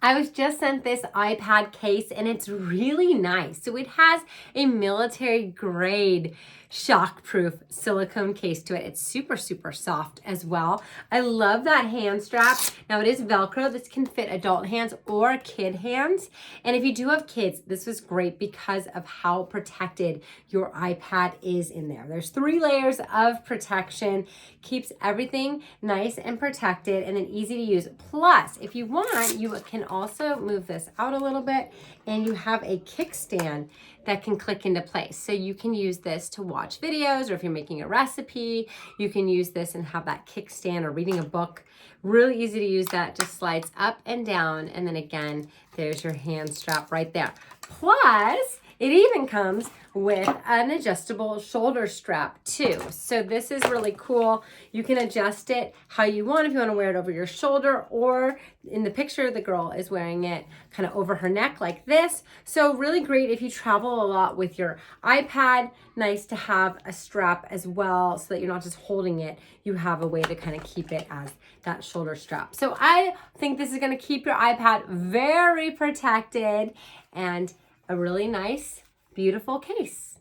I was just sent this iPad case and it's really nice. So it has a military grade shockproof silicone case to it. It's super, super soft as well. I love that hand strap. Now it is Velcro. This can fit adult hands or kid hands. And if you do have kids, this was great because of how protected your iPad is in there. There's 3 layers of protection, keeps everything nice and protected and then easy to use. Plus, if you want, you can also move this out a little bit and you have a kickstand that can click into place. So you can use this to watch videos, or if you're making a recipe, you can use this and have that kickstand, or reading a book. Really easy to use. That just slides up and down. And then again, there's your hand strap right there. Plus, it even comes with an adjustable shoulder strap too. So this is really cool. You can adjust it how you want, if you want to wear it over your shoulder, or in the picture, the girl is wearing it kind of over her neck like this. So really great if you travel a lot with your iPad. Nice to have a strap as well so that you're not just holding it. You have a way to kind of keep it as that shoulder strap. So I think this is going to keep your iPad very protected and a really nice, beautiful case.